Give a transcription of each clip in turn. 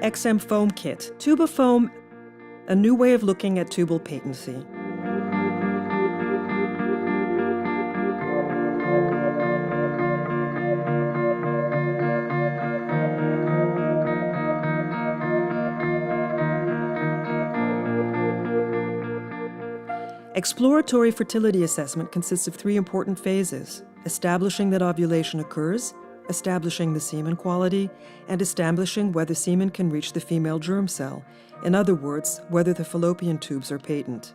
Exem Foam Kit, tuba foam, a new way of looking at tubal patency. Exploratory fertility assessment consists of 3 important phases: establishing that ovulation occurs, establishing the semen quality, and establishing whether semen can reach the female germ cell. In other words, whether the fallopian tubes are patent.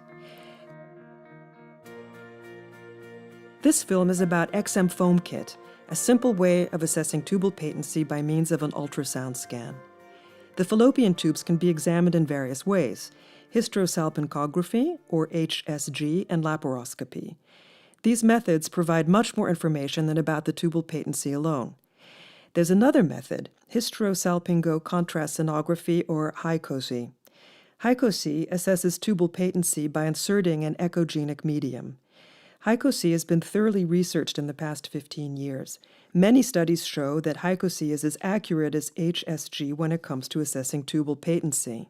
This film is about Exem Foam Kit, a simple way of assessing tubal patency by means of an ultrasound scan. The fallopian tubes can be examined in various ways: hysterosalpingography, or HSG, and laparoscopy. These methods provide much more information than about the tubal patency alone. There's another method, hysterosalpingo-contrast sonography, or HICOSY. HICOSY assesses tubal patency by inserting an echogenic medium. HICOSY has been thoroughly researched in the past 15 years. Many studies show that HICOSY is as accurate as HSG when it comes to assessing tubal patency.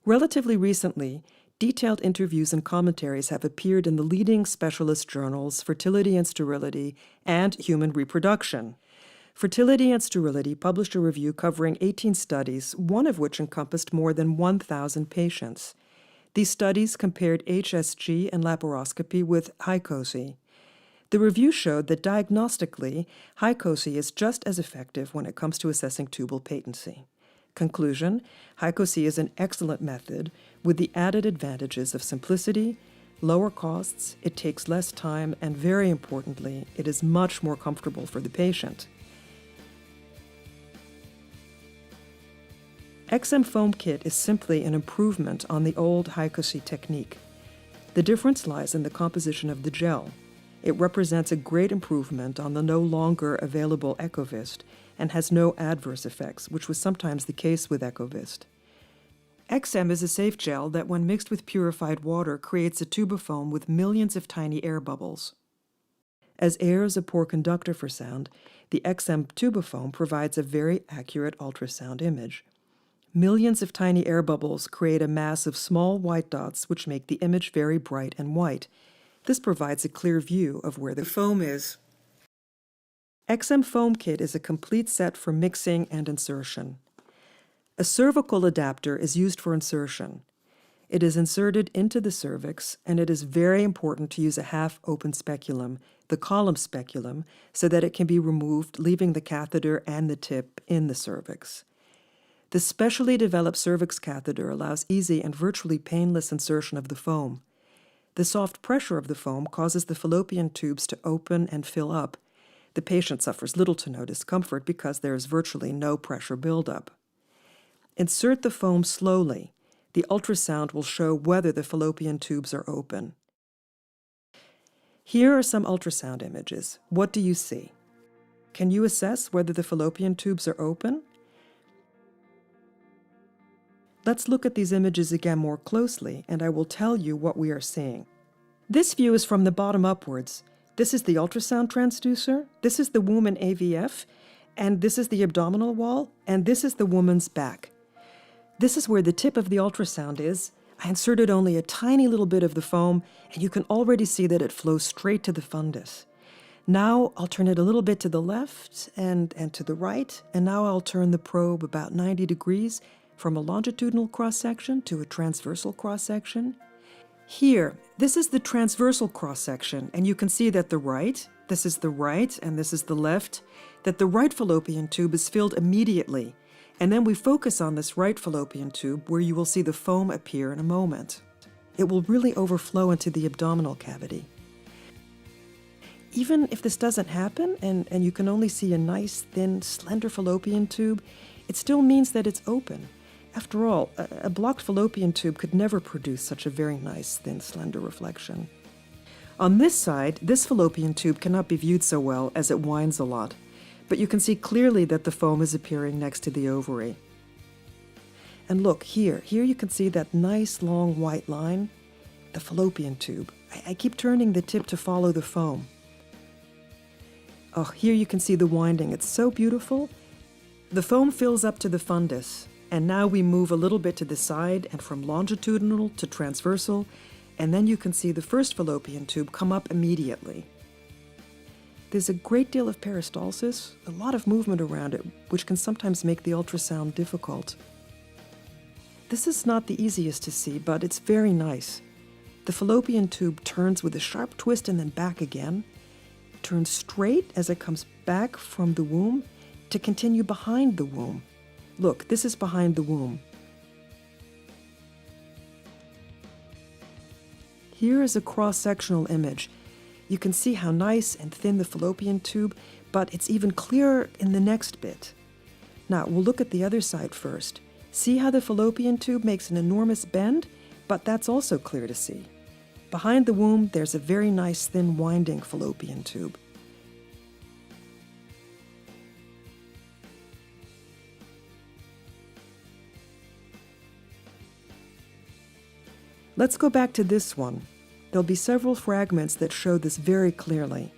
Relatively recently, detailed interviews and commentaries have appeared in the leading specialist journals Fertility and Sterility and Human Reproduction. Fertility and Sterility published a review covering 18 studies, one of which encompassed more than 1,000 patients. These studies compared HSG and laparoscopy with HICOSY. The review showed that diagnostically, HICOSY is just as effective when it comes to assessing tubal patency. Conclusion: HICOSY is an excellent method with the added advantages of simplicity, lower costs, it takes less time, and very importantly, it is much more comfortable for the patient. Exem Foam Kit is simply an improvement on the old HICOSY technique. The difference lies in the composition of the gel. It represents a great improvement on the no longer available Ecovist and has no adverse effects, which was sometimes the case with Ecovist. Exem is a safe gel that, when mixed with purified water, creates a tuba foam with millions of tiny air bubbles. As air is a poor conductor for sound, the Exem tuba foam provides a very accurate ultrasound image. Millions of tiny air bubbles create a mass of small white dots which make the image very bright and white. This provides a clear view of where the foam is. Exem Foam Kit is a complete set for mixing and insertion. A cervical adapter is used for insertion. It is inserted into the cervix, and it is very important to use a half-open speculum, the column speculum, so that it can be removed, leaving the catheter and the tip in the cervix. The specially developed cervix catheter allows easy and virtually painless insertion of the foam. The soft pressure of the foam causes the fallopian tubes to open and fill up. The patient suffers little to no discomfort because there is virtually no pressure buildup. Insert the foam slowly. The ultrasound will show whether the fallopian tubes are open. Here are some ultrasound images. What do you see? Can you assess whether the fallopian tubes are open? Let's look at these images again more closely, and I will tell you what we are seeing. This view is from the bottom upwards. This is the ultrasound transducer, this is the womb and AVF, and this is the abdominal wall, and this is the woman's back. This is where the tip of the ultrasound is. I inserted only a tiny little bit of the foam, and you can already see that it flows straight to the fundus. Now I'll turn it a little bit to the left and to the right, and now I'll turn the probe about 90 degrees from a longitudinal cross-section to a transversal cross-section. Here, this is the transversal cross-section, and you can see that this is the right, and this is the left, that the right fallopian tube is filled immediately, and then we focus on this right fallopian tube where you will see the foam appear in a moment. It will really overflow into the abdominal cavity. Even if this doesn't happen, and you can only see a nice, thin, slender fallopian tube, it still means that it's open. After all, a blocked fallopian tube could never produce such a very nice, thin, slender reflection. On this side, this fallopian tube cannot be viewed so well as it winds a lot, but you can see clearly that the foam is appearing next to the ovary. And look, here you can see that nice, long, white line, the fallopian tube. I keep turning the tip to follow the foam. Oh, here you can see the winding. It's so beautiful. The foam fills up to the fundus, And now we move a little bit to the side and from longitudinal to transversal, and then you can see the first fallopian tube come up immediately. There's a great deal of peristalsis, a lot of movement around it, which can sometimes make the ultrasound difficult. This is not the easiest to see, but it's very nice. The fallopian tube turns with a sharp twist and then back again, turns straight as it comes back from the womb to continue behind the womb. Look, this is behind the womb. Here is a cross-sectional image. You can see how nice and thin the fallopian tube, but it's even clearer in the next bit. Now, we'll look at the other side first. See how the fallopian tube makes an enormous bend? But that's also clear to see. Behind the womb, there's a very nice thin winding fallopian tube. Let's go back to this one. There'll be several fragments that show this very clearly.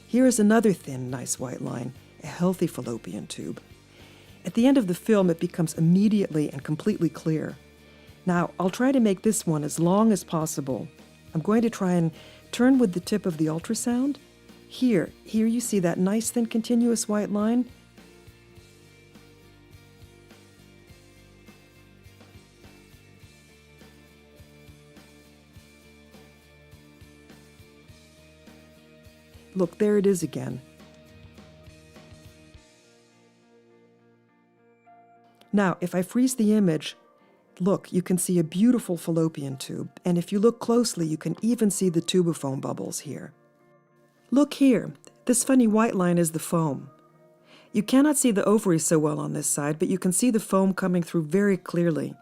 Here is another thin, nice white line, a healthy fallopian tube. At the end of the film, it becomes immediately and completely clear. Now, I'll try to make this one as long as possible. I'm going to try and turn with the tip of the ultrasound. Here you see that nice thin continuous white line. Look, there it is again. Now, if I freeze the image, look, you can see a beautiful fallopian tube, and if you look closely, you can even see the tubal foam bubbles here. Look here, this funny white line is the foam. You cannot see the ovary so well on this side, but you can see the foam coming through very clearly.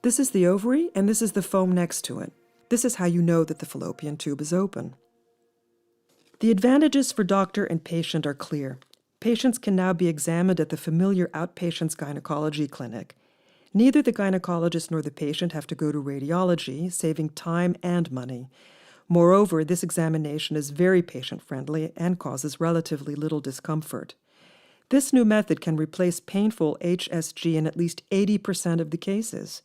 This is the ovary, and this is the foam next to it. This is how you know that the fallopian tube is open. The advantages for doctor and patient are clear. Patients can now be examined at the familiar outpatient's gynecology clinic. Neither the gynecologist nor the patient have to go to radiology, saving time and money. Moreover, this examination is very patient-friendly and causes relatively little discomfort. This new method can replace painful HSG in at least 80% of the cases.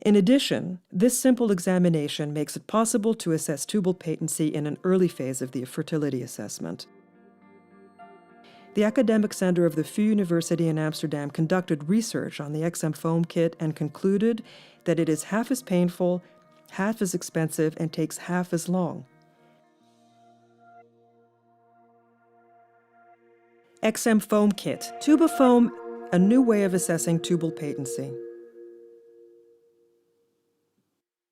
In addition, this simple examination makes it possible to assess tubal patency in an early phase of the fertility assessment. The academic center of the VU University in Amsterdam conducted research on the Exem Foam Kit and concluded that it is half as painful, half as expensive, and takes half as long. Exem Foam Kit. Tubal foam, a new way of assessing tubal patency.